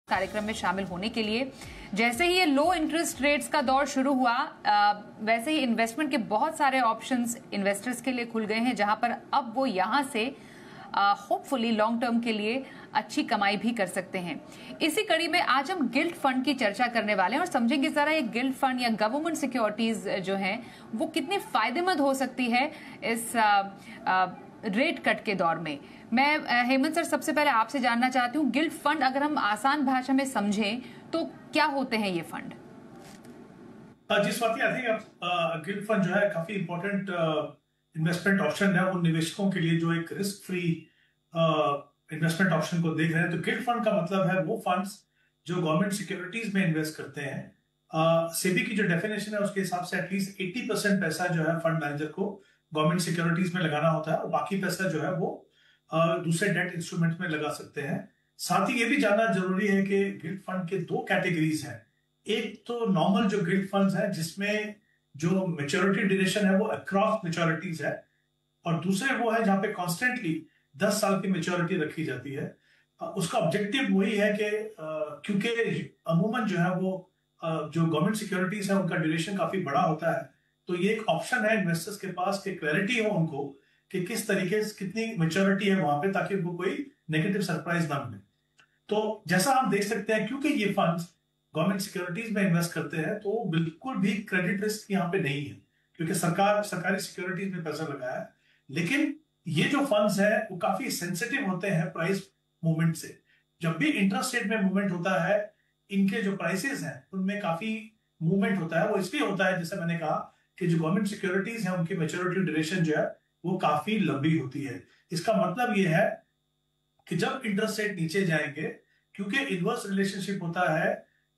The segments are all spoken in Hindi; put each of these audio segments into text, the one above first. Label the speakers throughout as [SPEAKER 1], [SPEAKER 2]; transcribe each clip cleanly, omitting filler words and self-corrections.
[SPEAKER 1] कार्यक्रम में शामिल होने के लिए। जैसे ही ये लो इंटरेस्ट रेट्स का दौर शुरू हुआ वैसे ही इन्वेस्टमेंट के बहुत सारे ऑप्शंस इन्वेस्टर्स के लिए खुल गए हैं, जहां पर अब वो यहां से होपफुली लॉन्ग टर्म के लिए अच्छी कमाई भी कर सकते हैं। इसी कड़ी में आज हम गिल्ट फंड की चर्चा करने वाले हैं और समझेंगे जरा ये गिल्ट फंड या गवर्नमेंट सिक्योरिटीज जो हैं वो कितनी फायदेमंद हो सकती है इस रेट कट के दौर में। मैं हेमंत सर सबसे पहले आपसे जानना चाहती हूँ, गिल्ट फंड अगर हम आसान भाषा में समझें तो क्या होते हैं ये फंड?
[SPEAKER 2] जी Swati, I think gilt fund जो है काफी इंपॉर्टेंट इन्वेस्टमेंट ऑप्शन है उन निवेशकों के लिए जो एक रिस्क फ्री इन्वेस्टमेंट ऑप्शन को देख रहे हैं। तो गिल्ट फंड का मतलब है वो फंड्स जो गवर्नमेंट सिक्योरिटीज में इन्वेस्ट करते हैं। सेबी की जो डेफिनेशन है उसके हिसाब से एटलीस्ट 80% पैसा जो है फंड मैनेजर को गवर्नमेंट सिक्योरिटीज में लगाना होता है और बाकी पैसा जो है वो दूसरे डेट इंस्ट्रूमेंट में लगा सकते हैं। साथ ही ये भी जानना जरूरी है कि गिल्ट फंड के दो कैटेगरीज हैं। एक तो नॉर्मल जो गिल्ट फंड्स है जिसमें जो मैच्योरिटी ड्यूरेशन है वो अक्रॉस मैच्योरिटीज है, और दूसरे वो है जहां पे कॉन्स्टेंटली 10 साल की मैच्योरिटी रखी जाती है। उसका ऑब्जेक्टिव वही है कि क्योंकि अमूमन जो है वो जो गवर्नमेंट सिक्योरिटीज है उनका ड्यूरेशन काफी बड़ा होता है, तो ये एक ऑप्शन है इन्वेस्टर्स के पास कि क्लैरिटी हो उनको कि किस तरीके से कितनी मैच्योरिटी है वहां पे, ताकि उनको कोई नेगेटिव सरप्राइज ना मिले। तो जैसा हम देख सकते हैं, क्योंकि ये फंड्स गवर्नमेंट सिक्योरिटीज में इन्वेस्ट करते हैं तो बिल्कुल भी क्रेडिट रिस्क यहाँ पे नहीं है, क्योंकि सरकारी सिक्योरिटीज में पैसा लगाया है। लेकिन ये जो फंड्स है वो काफी सेंसिटिव होते हैं प्राइस मूवमेंट से। जब भी इंटरेस्ट रेट में मूवमेंट होता है, इनके जो प्राइसेस हैं उनमें काफी मूवमेंट होता है। वो इसलिए होता है, जैसे मैंने कहा, कि जो गवर्नमेंट सिक्योरिटीज है उनकी मैच्योरिटी ड्यूरेशन जो है वो काफी लंबी होती है। इसका मतलब ये है कि जब इंटरेस्ट रेट नीचे जाएंगे, क्योंकि इनवर्स रिलेशनशिप होता है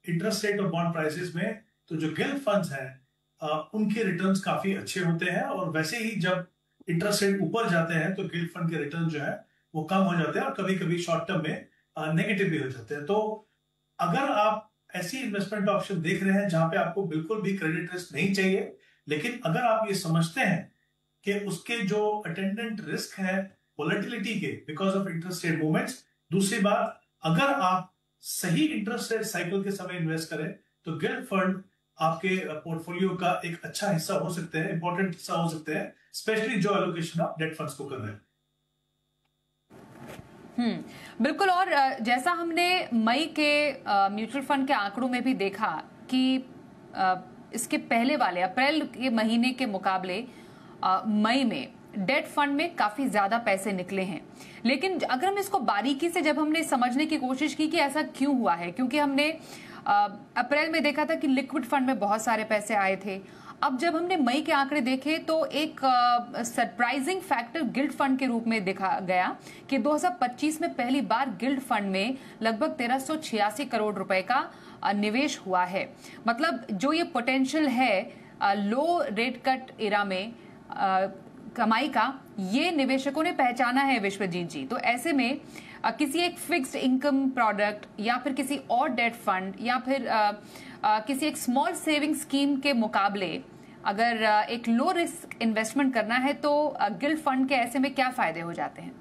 [SPEAKER 2] इंटरेस्ट रेट और बॉन्ड प्राइसेस में, तो जो गिल्ट फंड्स हैं उनके रिटर्न्स काफी अच्छे होते हैं। और वैसे ही जब इंटरेस्ट रेट ऊपर जाते हैं तो गिल्ट फंड के रिटर्न जो है वो कम हो जाते हैं और कभी कभी शॉर्ट टर्म में नेगेटिव भी हो जाते हैं। तो अगर आप ऐसी इन्वेस्टमेंट ऑप्शन देख रहे हैं जहां पे आपको बिल्कुल भी क्रेडिट रिस्क नहीं चाहिए, लेकिन अगर आप ये समझते हैं कि उसके जो अटेंडेंट रिस्क है वोलेटिलिटी के because of interest rate movements, दूसरी बात अगर आप सही इंटरेस्ट रेट साइकिल के समय इन्वेस्ट करें तो गिल्ट फंड आपके पोर्टफोलियो का एक अच्छा हिस्सा हो सकते हैं, इंपॉर्टेंट हिस्सा हो सकते हैं, स्पेशली जो एलोकेशन आप डेट फंड्स को कर रहे हैं।
[SPEAKER 1] बिल्कुल। और जैसा हमने मई के म्यूचुअल फंड के आंकड़ों में भी देखा कि इसके पहले वाले अप्रैल के महीने के मुकाबले मई में डेट फंड में काफी ज्यादा पैसे निकले हैं। लेकिन अगर हम इसको बारीकी से जब हमने समझने की कोशिश की कि ऐसा क्यों हुआ है, क्योंकि हमने अप्रैल में देखा था कि लिक्विड फंड में बहुत सारे पैसे आए थे। अब जब हमने मई के आंकड़े देखे तो एक सरप्राइजिंग फैक्टर गिल्ट फंड के रूप में देखा गया कि 2025 में पहली बार गिल्ट फंड में लगभग 1386 करोड़ रुपए का निवेश हुआ है। मतलब जो ये पोटेंशियल है लो रेट कट इरा में कमाई का, ये निवेशकों ने पहचाना है विश्वजीत जी। तो ऐसे में किसी एक फिक्स्ड इनकम प्रोडक्ट या फिर किसी और डेट फंड या फिर किसी एक स्मॉल सेविंग स्कीम के मुकाबले अगर एक लो रिस्क इन्वेस्टमेंट करना है तो गिल्ट फंड के ऐसे में क्या फायदे हो जाते हैं?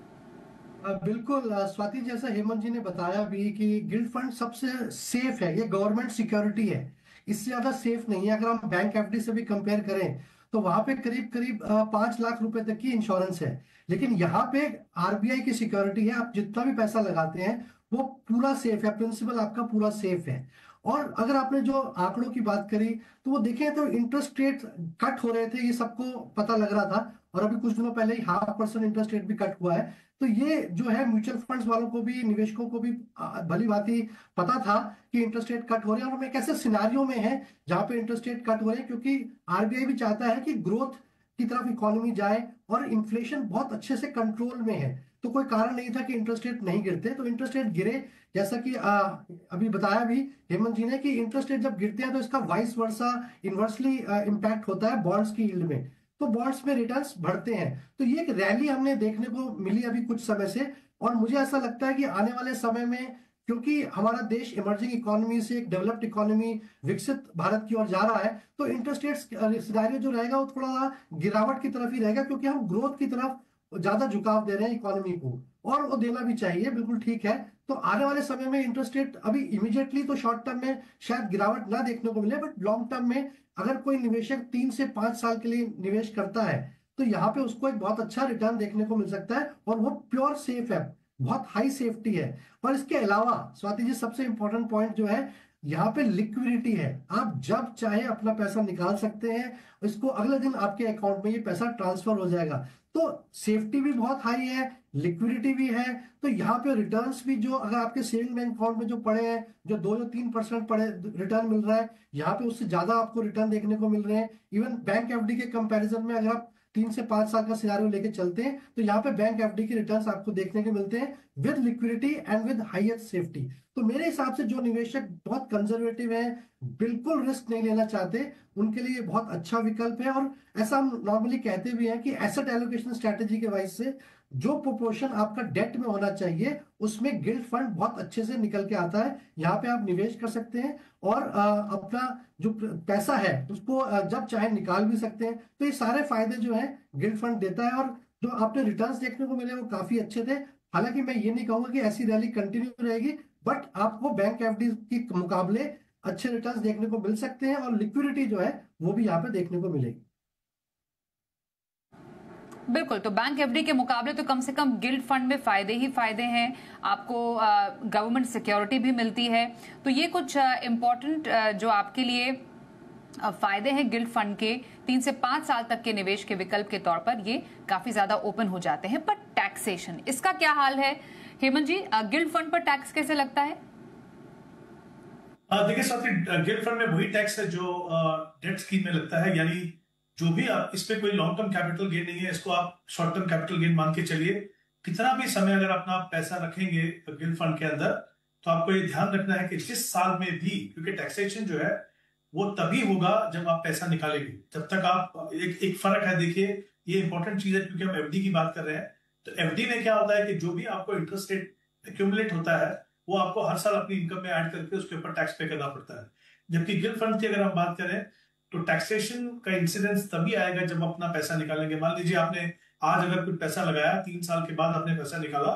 [SPEAKER 3] बिल्कुल स्वाति, जैसा हेमंत जी ने बताया भी कि गिल्ट फंड सबसे सेफ है, ये गवर्नमेंट सिक्योरिटी है, इससे ज्यादा सेफ नहीं है। अगर हम बैंक एफडी से भी कंपेयर करें तो वहां पे करीब करीब 5 लाख रुपए तक की इंश्योरेंस है। लेकिन यहाँ पे आरबीआई की सिक्योरिटी है, आप जितना भी पैसा लगाते हैं वो पूरा सेफ है, प्रिंसिपल आपका पूरा सेफ है। और अगर आपने जो आंकड़ों की बात करी तो वो देखें तो इंटरेस्ट रेट कट हो रहे थे, ये सबको पता लग रहा था, और अभी कुछ दिनों पहले ही 0.5% इंटरेस्ट रेट भी कट हुआ है। तो ये जो है म्यूचुअल फंड्स वालों को भी, निवेशकों को भी भली भांति पता था कि इंटरेस्ट रेट कट हो रहे हैं, और हम एक ऐसे सिनारियो में है जहां पे इंटरेस्ट रेट कट हो रहे हैं, क्योंकि आरबीआई भी चाहता है कि ग्रोथ की तरफ इकोनॉमी जाए और इन्फ्लेशन बहुत अच्छे से कंट्रोल में है। तो कोई कारण नहीं था कि इंटरेस्ट रेट नहीं गिरते, तो इंटरेस्ट रेट गिरे। जैसा कि अभी बताया भी हेमंत जी ने कि इंटरेस्ट रेट जब गिरते हैं तो इसका वाइस वर्सा इन्वर्सली इम्पैक्ट होता है बॉन्ड्स की यील्ड में, तो बॉन्ड्स में रिटर्न्स बढ़ते हैं। तो ये एक रैली हमने देखने को मिली अभी कुछ समय से, और मुझे ऐसा लगता है कि आने वाले समय में, क्योंकि हमारा देश इमर्जिंग इकोनॉमी से एक डेवलप्ड इकोनॉमी, विकसित भारत की ओर जा रहा है, तो इंटरेस्ट रेट सिनेरियो जो रहेगा वो थोड़ा गिरावट की तरफ ही रहेगा, क्योंकि हम ग्रोथ की तरफ ज्यादा झुकाव दे रहे हैं इकोनॉमी को, और वो देना भी चाहिए, बिल्कुल ठीक है। तो आने वाले समय में इंटरेस्ट रेट अभी इमीडिएटली तो शॉर्ट टर्म में शायद गिरावट ना देखने को मिले, बट लॉन्ग टर्म में अगर कोई निवेशक 3 से 5 साल के लिए निवेश करता है तो यहाँ पे उसको एक बहुत अच्छा रिटर्न देखने को मिल सकता है, और वो प्योर सेफ है, बहुत हाई सेफ्टी है। और इसके अलावा स्वाति जी सबसे इंपॉर्टेंट पॉइंट जो है, यहाँ पे लिक्विडिटी है। आप जब चाहे अपना पैसा निकाल सकते हैं, इसको अगले दिन आपके अकाउंट में ये पैसा ट्रांसफर हो जाएगा। तो सेफ्टी भी बहुत हाई है, लिक्विडिटी भी है। तो यहाँ पे रिटर्न्स भी, जो अगर आपके सेविंग बैंक अकाउंट में जो पड़े हैं, जो 2 या 3% पड़े रिटर्न मिल रहा है, यहाँ पे उससे ज्यादा आपको रिटर्न देखने को मिल रहे हैं। इवन बैंक एफडी के कंपैरिजन में अगर आप 3 से 5 साल का सिनेरियो लेके चलते हैं तो यहाँ पे बैंक एफडी के रिटर्न्स आपको देखने को मिलते हैं with liquidity and with highest safety. तो मेरे हिसाब से जो निवेशक बहुत कंजर्वेटिव है, बिल्कुल रिस्क नहीं लेना चाहते, उनके लिए बहुत अच्छा विकल्प है। और ऐसा हम नॉर्मली कहते भी हैं कि एसेट एलोकेशन स्ट्रेटेजी के वाइज से जो प्रोपोर्शन आपका डेट में होना चाहिए उसमें गिल्ड फंड बहुत अच्छे से निकल के आता है। यहाँ पे आप निवेश कर सकते हैं और अपना जो पैसा है उसको जब चाहे निकाल भी सकते हैं। तो ये सारे फायदे जो है गिल्ड फंड देता है, और जो आपने रिटर्न्स देखने को मिले वो काफी अच्छे थे। हालांकि मैं ये नहीं कहूंगा कि ऐसी रैली कंटिन्यू रहेगी, बट आपको बैंक एफडी के मुकाबले अच्छे रिटर्न्स देखने को मिल सकते हैं, और लिक्विडिटी जो है वो भी यहाँ पे देखने को मिलेगी।
[SPEAKER 1] बिल्कुल, तो बैंक एफडी के मुकाबले तो कम से कम गिल्ड फंड में फायदे ही फायदे हैं। आपको गवर्नमेंट सिक्योरिटी भी मिलती है। तो ये कुछ इम्पोर्टेंट जो आपके लिए फायदे हैं गिल्ड फंड के, 3 से 5 साल तक के निवेश के विकल्प के तौर पर ये काफी ज्यादा ओपन हो जाते हैं। पर टैक्सेशन, इसका क्या हाल है हेमंत जी? गिल्ड फंड पर टैक्स कैसे लगता है?
[SPEAKER 2] देखिए साथी, गिल्ड फंड में वही टैक्स है जो डेट स्कीम में लगता है। यानी जो भी इस पे कोई लॉन्ग टर्म कैपिटल गेन नहीं है, इसको आप शॉर्ट टर्म कैपिटल गेन मान के चलिए। कितना भी समय अगर अपना पैसा रखेंगे गिल्ड फंड के अंदर, तो आपको ये ध्यान रखना है कि जिस साल में भी, क्योंकि टैक्सेशन जो है वो तभी होगा जब आप पैसा निकालेंगे। जब तक आप एक फर्क है, देखिए ये इंपॉर्टेंट चीज है क्योंकि हम एफडी की बात कर रहे हैं। तो एफडी में क्या होता है कि जो भी आपको इंटरेस्ट रेट एक्यूमुलेट होता है वो आपको हर साल अपनी इनकम में ऐड करके उसके ऊपर टैक्स पे करना पड़ता है। जबकि गिल्ड फंड की अगर हम बात करें तो टैक्सेशन का इंसिडेंस तभी आएगा जब अपना पैसा निकालेंगे। मान लीजिए आपने आज अगर कुछ पैसा लगाया, 3 साल के बाद आपने पैसा निकाला,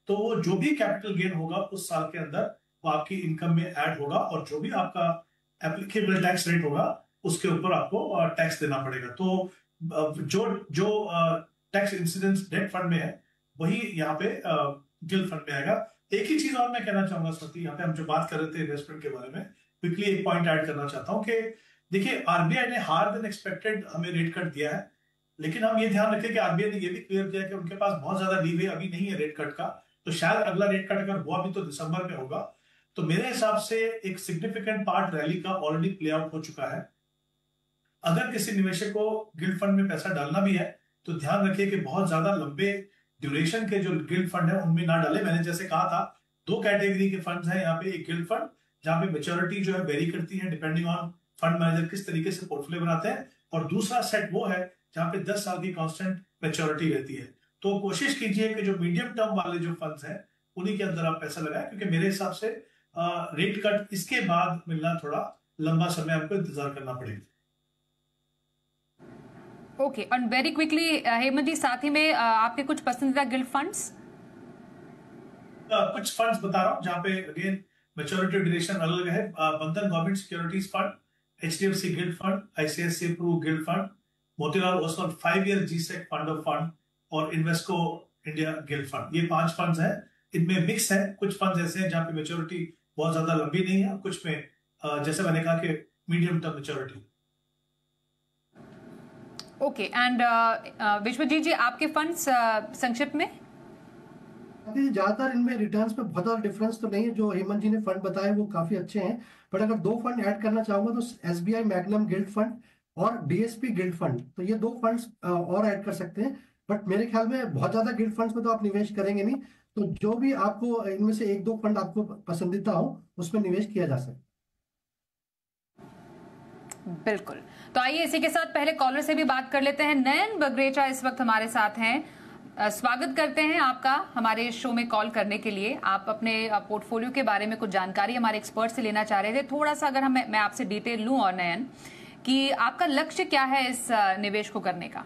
[SPEAKER 2] तो वो जो भी कैपिटल गेन होगा उस साल के अंदर वो आपकी इनकम में ऐड होगा, और जो भी आपका एप्लीकेबल टैक्स रेट होगा उसके ऊपर आपको टैक्स देना पड़ेगा। तो जो जो टैक्स इंसिडेंस डेट फंड में है वही यहाँ पे गिल्ड फंड में आएगा। एक ही चीज और मैं कहना चाहूंगा स्वाति, यहाँ पे हम जो बात कर रहे थे इन्वेस्टमेंट के बारे में, क्विकली एक पॉइंट ऐड करना चाहता हूँ कि देखिए आरबीआई ने हार्ड देन एक्सपेक्टेड हमें रेट कट दिया है, लेकिन हम ये ध्यान रखें कि आरबीआई ने ये भी क्लियर किया कि उनके पास बहुत ज्यादा लीवे अभी नहीं है रेट कट का। तो शायद अगला रेट कट अगर हुआ भी तो दिसंबर में होगा। तो मेरे हिसाब से एक सिग्निफिकेंट पार्ट रैली का ऑलरेडी प्ले आउट हो चुका है। अगर किसी निवेशक को गिल्ड फंड में पैसा डालना भी है तो ध्यान रखिए कि बहुत ज्यादा लंबे ड्यूरेशन के जो गिल्ड फंड है उनमें ना डाले। मैंने जैसे कहा था 2 कैटेगरी के फंड्स हैं यहाँ पे। एक गिल्ड फंड जहां पे मेच्योरिटी जो है वेरी करती है डिपेंडिंग ऑन फंड मैनेजर किस तरीके से पोर्टफोलियो बनाते हैं, और दूसरा सेट वो है जहां पे 10 साल की कांस्टेंट मेच्योरिटी रहती है। तो कोशिश कीजिए कि जो मीडियम टर्म वाले जो फंड्स हैं उन्हीं के अंदर आप पैसा लगाएं, क्योंकि मेरे हिसाब से रेट कट इसके बाद मिलना थोड़ा लंबा समय आपको इंतजार करना पड़ेगा।
[SPEAKER 1] ओके, और वेरी क्विकली हेमंत जी, साथ ही में आपके कुछ पसंदीदा गिल्ड फंड्स?
[SPEAKER 2] कुछ फंड्स बता रहा हूं जहां पे अगेन मेच्योरिटी ड्यूरेशन अलग है। Bandhan government securities fund, HDFC gilt fund, ICICI pru gilt fund, Motilal Oswal 5 year G sec fund of fund, और इन्वेस्को इंडिया गिल्ड फंड। ये 5 फंड्स हैं। इनमें मिक्स है, कुछ फंड्स ऐसे हैं जहां पे मेच्योरिटी बहुत ज्यादा लंबी नहीं है, कुछ में जैसे मैंने कहा कि medium term maturity.
[SPEAKER 1] Okay, and Vishwajeet ji, आपके फंड्स संक्षिप्त में?
[SPEAKER 3] ज्यादातर इनमें रिटर्न्स में बहुत ज्यादा डिफरेंस तो नहीं है। जो हेमंत जी ने फंड बताए वो काफी अच्छे हैं, बट अगर 2 फंड ऐड करना चाहूंगा तो एसबीआई मैग्नम गिल्ड फंड और डीएसपी गिल्ड फंड, तो ये 2 फंड्स और ऐड कर सकते हैं। बट मेरे ख्याल में बहुत ज्यादा गिल्ड फंड्स में तो आप निवेश करेंगे नहीं, तो जो भी आपको इनमें से 1-2 फंड आपको पसंदीदा हो उसमें निवेश किया जा सकता है।
[SPEAKER 1] बिल्कुल, तो आइए इसी के साथ पहले कॉलर से भी बात कर लेते हैं। नयन बगरेचा इस वक्त हमारे साथ हैं। स्वागत करते हैं आपका हमारे शो में कॉल करने के लिए। आप अपने पोर्टफोलियो के बारे में कुछ जानकारी हमारे एक्सपर्ट से लेना चाह रहे थे। थोड़ा सा अगर मैं आपसे डिटेल लूं, और नयन, कि आपका लक्ष्य क्या है इस निवेश को करने का?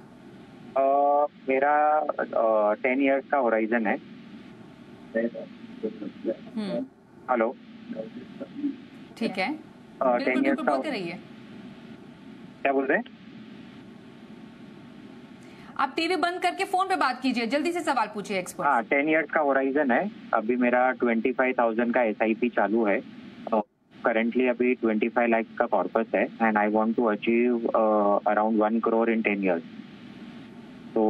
[SPEAKER 4] मेरा 10 इयर्स का होराइजन है। हेलो,
[SPEAKER 1] ठीक है,
[SPEAKER 4] 10
[SPEAKER 1] बिल्कुल
[SPEAKER 4] ईयर्स
[SPEAKER 1] बिल्कुल
[SPEAKER 4] का,
[SPEAKER 1] बोलते रहिए।
[SPEAKER 4] क्या बोल रहे हैं?
[SPEAKER 1] आप टीवी बंद करके फोन पे बात कीजिए, जल्दी से सवाल पूछिए एक्सपर्ट।
[SPEAKER 4] हाँ, 10 ईयर्स का होराइजन है। अभी मेरा 25,000 का SIP चालू है। करंटली अभी 25 लाख का कॉर्पस है and I want to achieve around 1 crore in 10 years. तो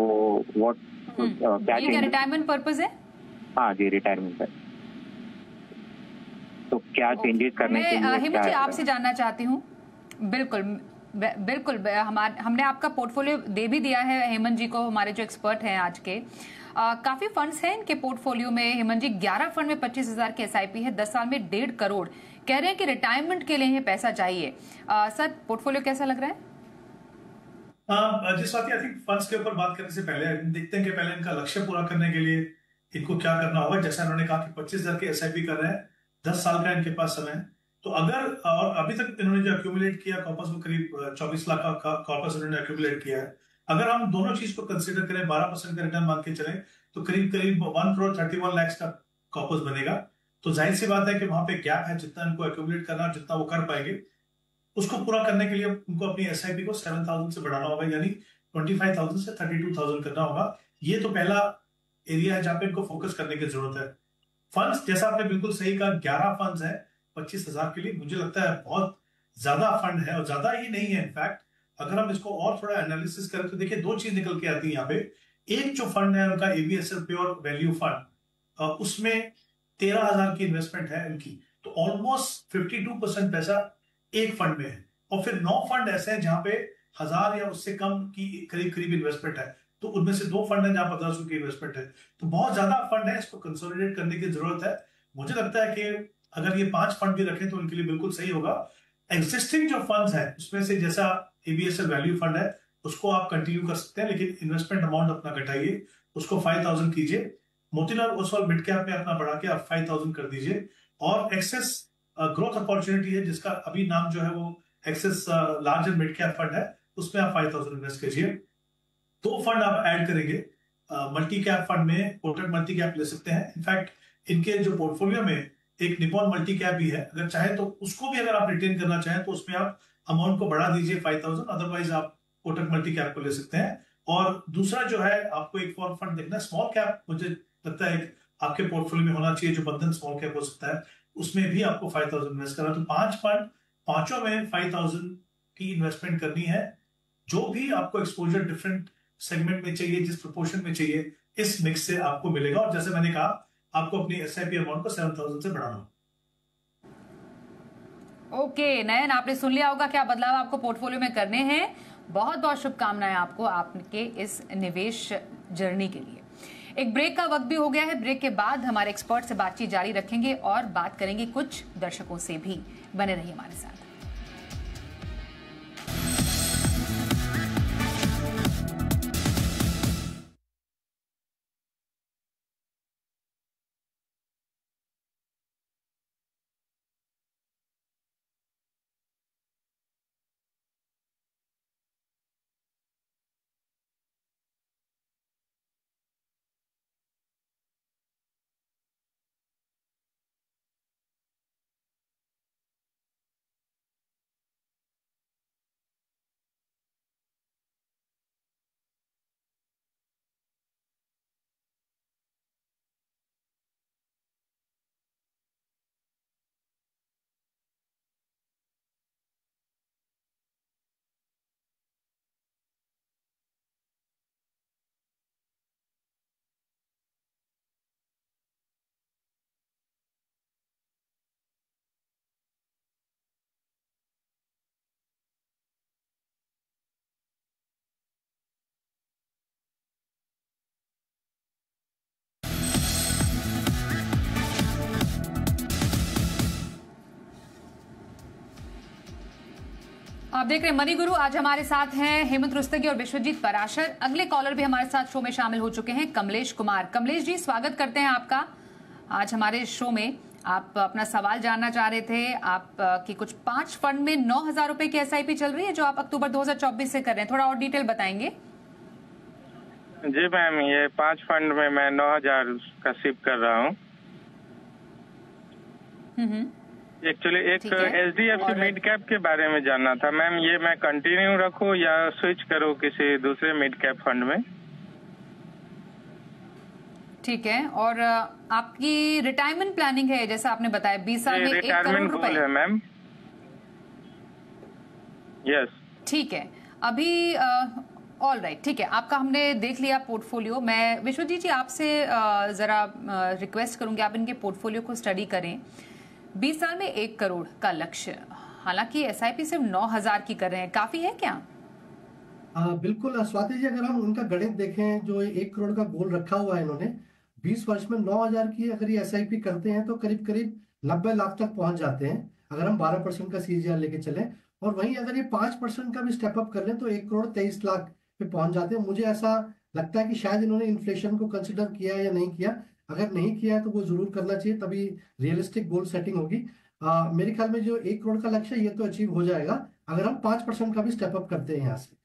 [SPEAKER 4] व्हाट क्या
[SPEAKER 1] ये क्या रिटायरमेंट पर्पस है?
[SPEAKER 4] हाँ जी, रिटायरमेंट है। तो क्या चेंजेस करने के लिए
[SPEAKER 1] हेमंत जी आपसे जानना चाहती हूँ। बिल्कुल बिल्कुल, हमने आपका पोर्टफोलियो दे भी दिया है हेमंत जी को, हमारे जो एक्सपर्ट हैं आज के। काफी फंड्स हैं इनके पोर्टफोलियो में। हेमंत जी 11 फंड में 25,000 की SIP है, 10 साल में 1.5 करोड़। कह रहे हैं कि रिटायरमेंट के लिए पैसा चाहिए। सर, पोर्टफोलियो कैसा लग रहा है?
[SPEAKER 2] जिस बात आई थिंक फंड्स के ऊपर बात करने से पहले देखते हैं कि पहले इनका लक्ष्य पूरा करने के लिए इनको क्या करना होगा। जैसा इन्होंने कहा कि 25,000 की SIP कर रहे हैं, 10 साल का इनके पास समय है। तो अगर और अभी तक इन्होंने जो एक्यूमुलेट किया कॉर्पस में करीब 24 लाख का कॉर्पस इन्होंने एक्यूमुलेट किया है। अगर हम दोनों चीज को कंसीडर करें, 12% का रिटर्न मान के चले, तो करीब करीब 1 करोड़ 31 लाख का कॉर्पस बनेगा। तो जाहिर सी बात है कि वहां पे गैप है, जितना इनको एक्यूमुलेट करना, जितना वो कर पाएंगे उसको पूरा करने के लिए उनको अपनी SIP को 7,000 से बढ़ाना होगा, यानी 25,000 से 32,000 करना होगा। ये तो पहला एरिया है जहां पे इनको फोकस करने की जरूरत है। फंड्स, जैसा आपने बिल्कुल सही कहा, 11 फंड्स है 25,000 के लिए। मुझे लगता है बहुत ज्यादा फंड है, और ज्यादा ही नहीं है इनफैक्ट। अगर हम इसको और थोड़ा एनालिसिस करें तो देखिए दो चीज निकल के आती है यहाँ पे। एक जो फंड है उनका ABSL प्योर वैल्यू फंड, उसमें 13,000 की इन्वेस्टमेंट है इनकी। तो ऑलमोस्ट 52% पैसा एक फंड में है। और फिर 9 फंड ऐसे हैं जहां पे 1,000 या उससे कम की करीब करीब इन्वेस्टमेंट है। तो उनमें से 2 फंड है जहां 1,500 की इन्वेस्टमेंट है। तो बहुत ज्यादा फंड है, इसको कंसोलिडेट करने की जरूरत है। मुझे लगता है कि अगर ये 5 फंड भी रखें तो उनके लिए बिल्कुल सही होगा। एग्जिस्टिंग जो फंड्स है उसमें से जैसा ABSL वैल्यू फंड है उसको आप कंटिन्यू कर सकते हैं, लेकिन इन्वेस्टमेंट अमाउंट अपना घटाइए, उसको 5,000 कीजिए। मोतीलाल ओसवाल मिड कैप में अपना बढ़ा के आप 5,000 कर दीजिए। और एक्सेस ग्रोथ अपॉर्चुनिटी है जिसका अभी नाम जो है वो Axis large and mid cap fund है, उसमें आप 5,000 इन्वेस्ट कीजिए। 2 फंड आप ऐड करेंगे मल्टी कैप फंड में, कोटक मल्टी कैप ले सकते हैं। इनफैक्ट इनके जो पोर्टफोलियो में एक निपॉन मल्टी कैप भी है, अगर चाहे तो उसको भी अगर आप रिटेन करना चाहें तो उसमें आप अमाउंट को बढ़ा दीजिए 5,000, अदरवाइज आप कोटक मल्टी कैप को ले सकते हैं। और दूसरा जो है आपको एक और फंड देखना है स्मॉल कैप, मुझे लगता है आपके पोर्टफोलियो में होना चाहिए, जो बंधन स्मॉल कैप हो सकता है, उसमें भी आपको 5,000 इन्वेस्ट करना है। तो 5 फंड, पांचों में 5,000 की इन्वेस्टमेंट करनी है। जो भी आपको एक्सपोजर डिफरेंट सेगमेंट में चाहिए, जिस प्रोपोर्शन में चाहिए, इस मिक्स से आपको मिलेगा। और जैसे मैंने कहा, आपको अपनी SIP अमाउंट को 7,000 से बढ़ाना।
[SPEAKER 1] ओके नयन, आपने सुन लिया होगा क्या बदलाव आपको पोर्टफोलियो में करने हैं। बहुत बहुत शुभकामनाएं आपको आपके इस निवेश जर्नी के लिए। एक ब्रेक का वक्त भी हो गया है। ब्रेक के बाद हमारे एक्सपर्ट से बातचीत जारी रखेंगे और बात करेंगे कुछ दर्शकों से भी। बने रहिए हमारे साथ। आप देख रहे हैं मनी गुरु। आज हमारे साथ हैं हेमंत रुस्तगी और विश्वजीत पराशर। अगले कॉलर भी हमारे साथ शो में शामिल हो चुके हैं, कमलेश कुमार। कमलेश जी, स्वागत करते हैं आपका आज हमारे शो में। आप अपना सवाल जानना चाह रहे थे। आप की कुछ 5 फंड में 9,000 रुपए की SIP चल रही है जो आप अक्टूबर 2024 से कर रहे हैं। थोड़ा और डिटेल बताएंगे।
[SPEAKER 4] जी मैम, ये 5 फंड में मैं 9,000 का सिप कर रहा हूँ।
[SPEAKER 5] एक्चुअली एक
[SPEAKER 1] ठीक है।
[SPEAKER 5] HDFC
[SPEAKER 1] और-
[SPEAKER 5] मिड कैप के बारे में जानना था मैम, ये मैं कंटिन्यू रखूं या स्विच करूं किसी दूसरे मिड कैप फंड में?
[SPEAKER 1] ठीक है। और आपकी रिटायरमेंट प्लानिंग है, जैसा आपने बताया 20 साल में 1 करोड़
[SPEAKER 5] रिटायरमेंट गोल
[SPEAKER 1] रुपए।
[SPEAKER 5] है मैम। यस।
[SPEAKER 1] ठीक है। अभी ऑल राइट, ठीक है, आपका हमने देख लिया पोर्टफोलियो। मैं विश्वजीत जी आपसे जरा रिक्वेस्ट करूंगी आप इनके पोर्टफोलियो को स्टडी करें। 20 साल में 1 करोड़ का लक्ष्य, हालांकि एसआईपी सिर्फ 9,000 की कर रहे हैं, काफी है क्या?
[SPEAKER 3] बिल्कुल स्वाति जी, अगर हम उनका गणित देखें, जो 1 करोड़ का गोल रखा हुआ है इन्होंने, 20 वर्ष में 9,000 की अगर ये एसआईपी करते हैं तो करीब करीब 90 लाख तक पहुंच जाते हैं, अगर हम 12% का सीजीआर लेके चलें। और वहीं अगर ये 5% का भी स्टेप अप कर लें तो 1 करोड़ 23 लाख पे पहुंच जाते हैं। मुझे ऐसा लगता है कि शायद इन्होंने इन्फ्लेशन को कंसिडर किया है या नहीं किया। अगर नहीं किया है तो वो जरूर करना चाहिए, तभी रियलिस्टिक गोल सेटिंग होगी। मेरे ख्याल में जो 1 करोड़ का लक्ष्य है ये तो अचीव हो जाएगा अगर हम 5% का भी स्टेप अप करते हैं यहाँ से।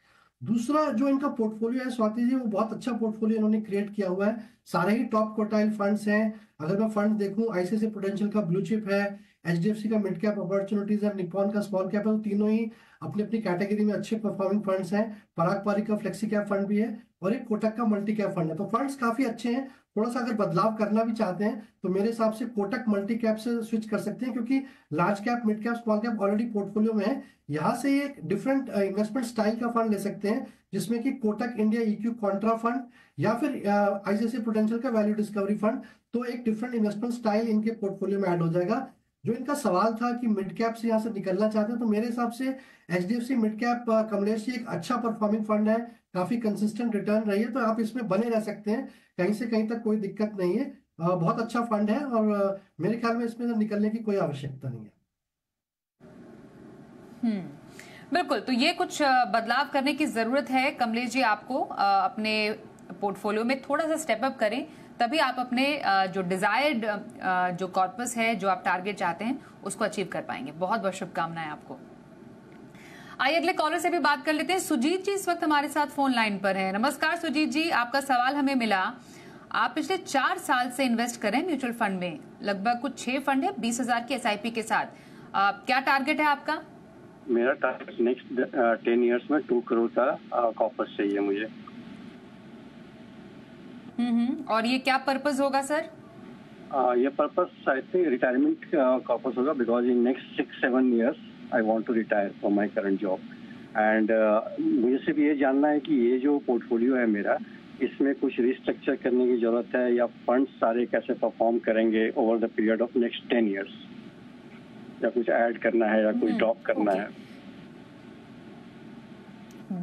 [SPEAKER 3] दूसरा जो इनका पोर्टफोलियो है स्वाति जी, वो बहुत अच्छा पोर्टफोलियो इन्होंने क्रिएट किया हुआ है। सारे ही टॉप क्वार्टाइल फंड्स हैं। अगर मैं फंड देखूं, आईसीआईसीआई प्रूडेंशियल का ब्लू चिप है, एचडीएफसी का मिड कैप अपॉर्चुनिटीज है, निप्पॉन का स्मॉल कैप है, तो तीनों ही अपनी अपनी कैटेगरी में अच्छे परफॉर्मिंग फंड्स हैं। पराग पारी का फ्लेक्सी कैप फंड भी है और एक कोटक का मल्टी कैप फंड है। तो फंड्स काफी अच्छे हैं। थोड़ा सा अगर बदलाव करना भी चाहते हैं तो मेरे हिसाब से कोटक मल्टी कैप से स्विच कर सकते हैं, क्योंकि large cap, mid cap, small cap already portfolio में है। यहाँ से एक डिफरेंट इन्वेस्टमेंट स्टाइल का फंड ले सकते हैं, जिसमें कि Kotak India EQ Contra fund या फिर आईसीआईसीआई प्रूडेंशियल का वैल्यू डिस्कवरी फंड। तो एक डिफरेंट इन्वेस्टमेंट स्टाइल इनके पोर्टफोलियो में ऐड हो जाएगा। जो इनका सवाल था कि मिड कैप से यहाँ से निकलना चाहते हैं, तो मेरे हिसाब से HDFC mid cap Kamlesh ji एक अच्छा परफॉर्मिंग फंड है, काफी कंसिस्टेंट रिटर्न रही है, तो आप इसमें बने रह सकते हैं, कहीं से कहीं तक कोई दिक्कत नहीं है। बहुत अच्छा फंड है और मेरे ख्याल में इसमें निकलने की कोई आवश्यकता नहीं है।
[SPEAKER 1] बिल्कुल, तो ये कुछ बदलाव करने की जरूरत है कमलेश जी आपको। अपने पोर्टफोलियो में थोड़ा सा स्टेप अप करें, तभी आप अपने जो डिजायर्ड जो कॉर्पस है, जो आप टारगेट चाहते हैं, उसको अचीव कर पाएंगे। बहुत बहुत शुभकामनाएं आपको। आइए अगले कॉलर से भी बात कर लेते हैं। सुजीत जी इस वक्त हमारे साथ फोन लाइन पर हैं। नमस्कार सुजीत जी, आपका सवाल हमें मिला। आप पिछले 4 साल से इन्वेस्ट कर रहे हैं म्यूचुअल फंड में, लगभग कुछ 6 फंड है 20,000 की एसआईपी के साथ। क्या टारगेट है आपका?
[SPEAKER 6] मेरा टारगेट नेक्स्ट 10 इयर्स में 2 करोड़ का कॉर्पस चाहिए मुझे।
[SPEAKER 1] और ये क्या पर्पस होगा सर?
[SPEAKER 6] ये purpose I think retirement corpus होगा, because in next 6-7 years I want to retire from my current job. And मुझे सिर्फ ये जानना है कि ये जो पोर्टफोलियो है मेरा, इसमें कुछ रिस्ट्रक्चर करने की जरूरत है या फंड्स सारे कैसे परफॉर्म करेंगे over the period of next 10 years, या कुछ ऐड करना है या कुछ ड्रॉप करना है।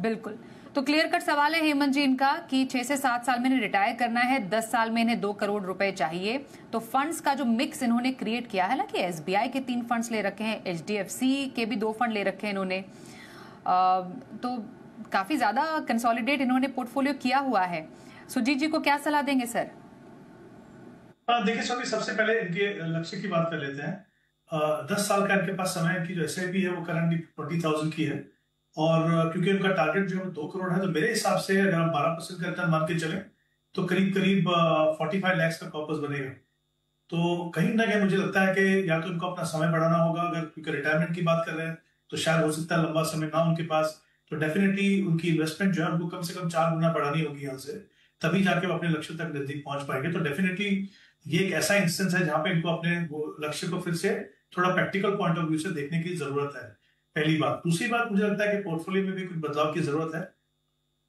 [SPEAKER 1] बिल्कुल, तो क्लियर कट सवाल है हेमंत जी इनका कि 6 से 7 साल में इन्हें रिटायर करना है, 10 साल में इन्हें 2 करोड़ रुपए चाहिए। तो फंड्स का जो मिक्स इन्होंने क्रिएट किया है, हालांकि एसबीआई के 3 फंड्स ले रखे हैं, एचडीएफसी के भी 2 फंड ले रखे हैं इन्होंने, तो काफी ज्यादा कंसोलिडेट इन्होंने पोर्टफोलियो किया हुआ है। सुजीत जी को क्या सलाह देंगे सर?
[SPEAKER 2] देखिए स्वामी, सबसे पहले इनके लक्ष्य की बात कर लेते हैं। 10 साल का इनके पास समय, इनकी जो एसआईपी है वो करंटली 20,000 की है, और क्योंकि उनका टारगेट जो है 2 करोड़ है, तो मेरे हिसाब से अगर हम 12% का रिटर्न मान के चलें तो करीब करीब 45 लाख का कॉर्पस बनेगा। तो कहीं ना कहीं मुझे लगता है कि या तो इनको अपना समय बढ़ाना होगा, अगर क्योंकि रिटायरमेंट की बात कर रहे हैं तो शायद हो सकता है लंबा समय ना उनके पास, तो डेफिनेटली उनकी इन्वेस्टमेंट जो है उनको कम से कम 4 गुना बढ़ानी होगी यहाँ से, तभी जाके वो अपने लक्ष्य तक नजदीक पहुंच पाएंगे। तो डेफिनेटली ये एक ऐसा इंस्टेंस है जहां पे इनको अपने लक्ष्य को फिर से थोड़ा प्रैक्टिकल पॉइंट ऑफ व्यू से देखने की जरूरत है, पहली बात। दूसरी बात, मुझे लगता है कि पोर्टफोलियो में भी कुछ बदलाव की जरूरत है।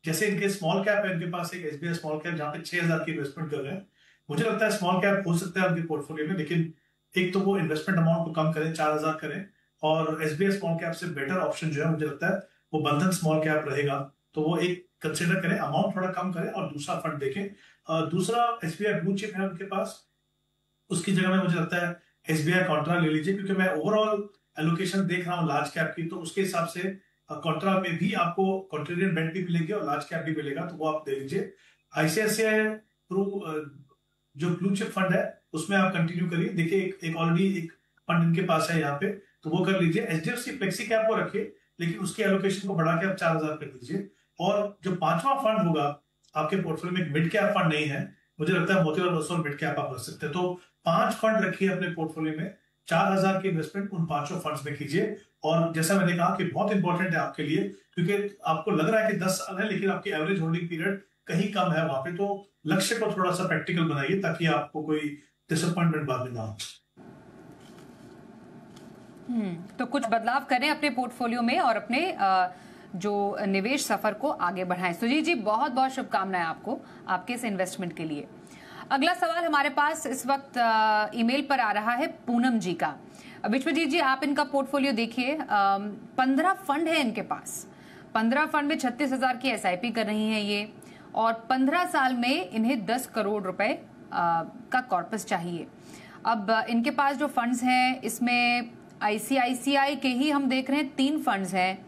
[SPEAKER 2] जैसे इनके स्मॉल कैप है, इनके पास एक एसबीआई स्मॉल कैप जहां पे 6,000 की इन्वेस्टमेंट कर रहे हैं। मुझे लगता है स्मॉल कैप हो सकता है उनके पोर्टफोलियो में, लेकिन एक तो वो इन्वेस्टमेंट अमाउंट को कम करें, 4,000 करें, और एसबीआई स्मॉल कैप से बेटर ऑप्शन जो है मुझे लगता है वो बंधन स्मॉल कैप रहेगा, तो वो एक कंसिडर करें, अमाउंट थोड़ा कम करें और दूसरा फंड देखें। दूसरा एसबीआई ब्लू चिप है उनके पास, उसकी जगह में मुझे लगता है एसबीआई कॉन्ट्रा ले लीजिए, क्योंकि मैं ओवरऑल एलोकेशन देख रहा हूँ लार्ज कैप की, तो उसके हिसाब से कॉन्ट्रा में भी आपको कॉन्ट्रेरियन बेंट भी मिलेगी और लार्ज कैप भी मिलेगा, तो वो आप दे लीजिए। आईसीआईसीआई जो ब्लू चिप फंड है उसमें आप कंटिन्यू करिए, देखिए एक ऑलरेडी एक फंड इनके पास है यहाँ पे, तो वो कर लीजिए। एचडीएफसी फ्लेक्सी कैप को रखिए, लेकिन उसकी एलोकेशन को बढ़ा के आप 4,000 कर दीजिए। और जो 5वां फंड होगा आपके पोर्टफोलियो में, एक मिड कैप फंड नहीं है, मुझे लगता है मोतीलाल ओसवाल मिड कैप आप रख सकते हैं। तो 5 फंड रखिए अपने पोर्टफोलियो में, 4,000 की इन्वेस्टमेंट उन 5 फंड्स में कीजिए। और जैसा मैंने कहा कि बहुत इंपॉर्टेंट है आपके लिए, क्योंकि आपको लग रहा है कि 10 साल है लेकिन आपकी एवरेज होल्डिंग पीरियड कहीं कम है वहां पे, तो लक्ष्य को थोड़ा सा प्रैक्टिकल बनाइए ताकि आपको कोई डिसअपॉइंटमेंट बाद में ना हो।
[SPEAKER 1] तो कुछ बदलाव करें अपने पोर्टफोलियो में और अपने जो निवेश सफर को आगे बढ़ाएं। सुजीत जी, बहुत बहुत शुभकामनाएं आपको आपके इस इन्वेस्टमेंट के लिए। अगला सवाल हमारे पास इस वक्त ईमेल पर आ रहा है पूनम जी का। विश्वजीत जी, आप इनका पोर्टफोलियो देखिए। 15 फंड है इनके पास। 15 फंड में 36,000 की SIP कर रही हैं ये, और 15 साल में इन्हें 10 करोड़ रुपए का कॉर्पस चाहिए। अब इनके पास जो फंड्स हैं इसमें ICICI के ही हम देख रहे हैं 3 फंड्स हैं,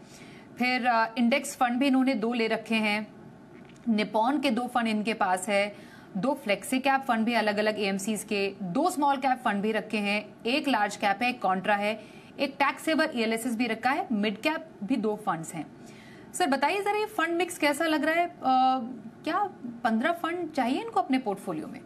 [SPEAKER 1] फिर इंडेक्स फंड भी इन्होंने 2 ले रखे हैं, निपॉन के 2 फंड इनके पास है, 2 फ्लेक्सी कैप फंड भी अलग अलग AMCs के, 2 स्मॉल कैप फंड भी रखे हैं, 1 लार्ज कैप है, 1 कॉन्ट्रा है, 1 टैक्स सेवर ELSS भी रखा है, मिड कैप भी 2 फंड्स हैं। सर बताइए जरा, ये फंड मिक्स कैसा लग रहा है? क्या 15 फंड चाहिए इनको अपने पोर्टफोलियो में?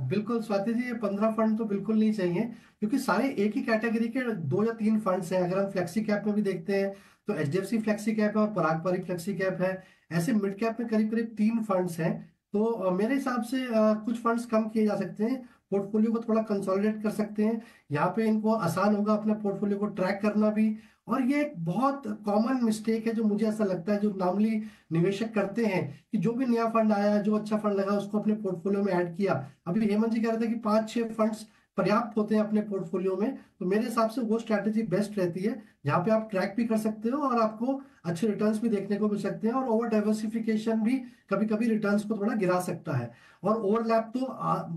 [SPEAKER 3] बिल्कुल स्वाति जी, ये 15 फंड तो बिल्कुल नहीं चाहिए, क्योंकि सारे एक ही कैटेगरी के 2 या 3 फंड्स हैं। अगर हम फ्लेक्सी कैप में भी देखते हैं तो HDFC फ्लेक्सी कैप है और पराग पारिक फ्लेक्सी कैप है। ऐसे मिड कैप में करीब करीब 3 फंड्स हैं। तो मेरे हिसाब से कुछ फंड्स कम किए जा सकते हैं, पोर्टफोलियो को थोड़ा कंसोलिडेट कर सकते हैं। यहाँ पे इनको आसान होगा अपने पोर्टफोलियो को ट्रैक करना भी। और ये एक बहुत कॉमन मिस्टेक है जो मुझे ऐसा लगता है जो नॉर्मली निवेशक करते हैं, कि जो भी नया फंड आया, जो अच्छा फंड लगा, उसको अपने पोर्टफोलियो में ऐड किया। अभी हेमंत जी कह रहे थे कि 5-6 फंड्स पर्याप्त होते हैं अपने पोर्टफोलियो में। तो मेरे हिसाब से वो स्ट्रैटेजी बेस्ट रहती है, जहां पे आप ट्रैक भी कर सकते हो और आपको अच्छे रिटर्न्स भी देखने को मिल सकते हैं। और ओवर डाइवर्सिफिकेशन भी कभी कभी रिटर्न्स को थोड़ा गिरा सकता है, और ओवरलैप तो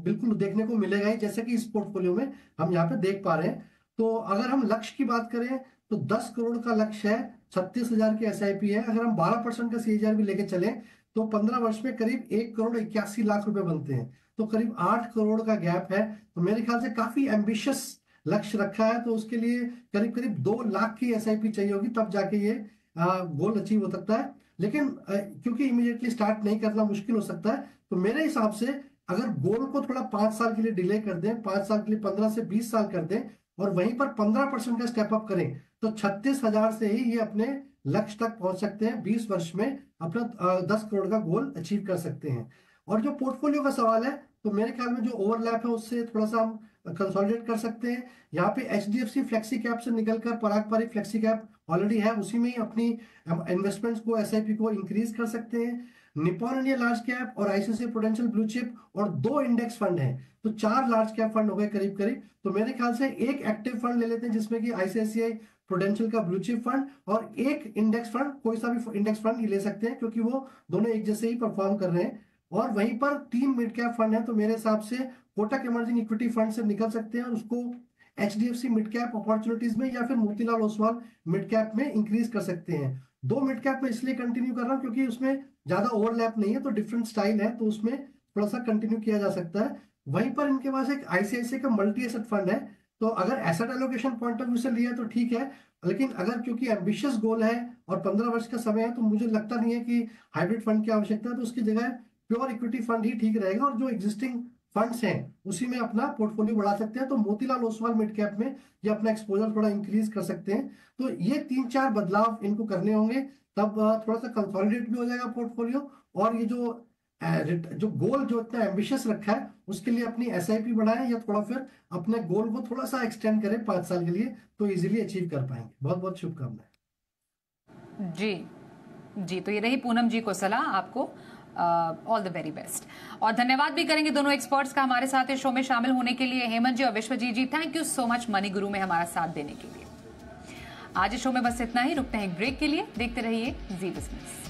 [SPEAKER 3] बिल्कुल देखने को मिलेगा ही, जैसे कि इस पोर्टफोलियो में हम यहाँ पे देख पा रहे हैं। तो अगर हम लक्ष्य की बात करें तो 10 करोड़ का लक्ष्य है, 36,000 की SIP है। अगर हम 12% का CAGR भी लेके चले तो 15 वर्ष में करीब 1 करोड़ 81 लाख रुपए बनते हैं, तो करीब 8 करोड़ का गैप है। तो मेरे ख्याल से काफी एम्बिशियस लक्ष्य रखा है, तो उसके लिए करीब करीब 2 लाख की SIP चाहिए होगी, तब जाके ये गोल अचीव हो सकता है। लेकिन क्योंकि इमीडिएटली स्टार्ट नहीं करना मुश्किल हो सकता है, तो मेरे हिसाब से अगर गोल को थोड़ा 5 साल के लिए डिले कर दें, 5 साल के लिए 15 से 20 साल कर दें, और वहीं पर 15% का स्टेप अप करें, तो 36,000 से ही ये अपने लक्ष्य तक पहुंच सकते हैं। 20 वर्ष में अपना 10 करोड़ का गोल अचीव कर सकते हैं। और जो पोर्टफोलियो का सवाल है, तो मेरे ख्याल में जो ओवरलैप है उससे थोड़ा सा हम कंसोलिडेट कर सकते हैं। यहाँ पे HDFC फ्लेक्सी कैप से निकलकर पराग पारिक फ्लेक्सी कैप ऑलरेडी है, उसी में ही अपनी इन्वेस्टमेंट्स को, SIP को इंक्रीज कर सकते हैं। निपॉन इंडिया लार्ज कैप और ICICI प्रूडेंशियल ब्लू चिप और 2 इंडेक्स फंड हैं, तो 4 लार्ज कैप फंड हो गए करीब करीब। तो मेरे ख्याल से एक एक्टिव फंड ले लेते हैं जिसमें कि ICICI प्रूडेंशियल का ब्लू चिप फंड, और एक इंडेक्स फंड, कोई सा भी इंडेक्स फंड ही ले सकते हैं, क्योंकि वो दोनों एक जैसे ही परफॉर्म कर रहे हैं। और वहीं पर 3 मिड कैप फंड है, तो मेरे हिसाब से कोटक इमर्जिंग इक्विटी फंड से निकल सकते हैं और उसको HDFC मिड कैप अपॉर्चुनिटीज में या फिर मोतीलाल ओसवाल मिड कैप में इंक्रीज कर सकते हैं। 2 मिड कैप में इसलिए कंटिन्यू कर रहा हूं क्योंकि उसमें ज्यादा ओवरलैप नहीं है, तो डिफरेंट स्टाइल है, तो उसमें थोड़ा सा कंटिन्यू किया जा सकता है। वहीं पर इनके पास एक ICICI का मल्टी एसेट फंड है, तो अगर asset allocation point of view से लिया तो ठीक है, लेकिन अगर क्योंकि एम्बिशियस गोल है और 15 वर्ष का समय है, तो मुझे लगता नहीं है कि हाइब्रिड फंड की आवश्यकता है। तो उसकी जगह प्योर इक्विटी फंड ही ठीक रहेगा, और जो एग्जिस्टिंग फंड्स हैं उसी में अपना पोर्टफोलियो बढ़ा सकते हैं। तो मोतीलाल ओसवाल मिड कैप में ये अपना एक्सपोजर थोड़ा इंक्रीज कर सकते हैं। तो ये 3-4 बदलाव इनको करने होंगे, तब थोड़ा सा कंसोलिडेट भी हो जाएगा पोर्टफोलियो। और ये जो गोल जो इतना एम्बिशियस रखा है उसके लिए अपनी SIP बढ़ाएं, या थोड़ा फिर अपने गोल को थोड़ा सा एक्सटेंड करें 5 साल के लिए, तो इजीली अचीव कर पाएंगे। बहुत बहुत शुभकामनाएं।
[SPEAKER 1] जी, तो ये रही पूनम जी को सलाह। आपको ऑल द वेरी बेस्ट, और धन्यवाद भी करेंगे दोनों एक्सपर्ट्स का हमारे साथ इस शो में शामिल होने के लिए। हेमंत जी और Vishwajeet ji, thank you so much money Guru में हमारा साथ देने के लिए। आज इस शो में बस इतना ही, रुकते हैं ब्रेक के लिए। देखते रहिए जी बिजनेस।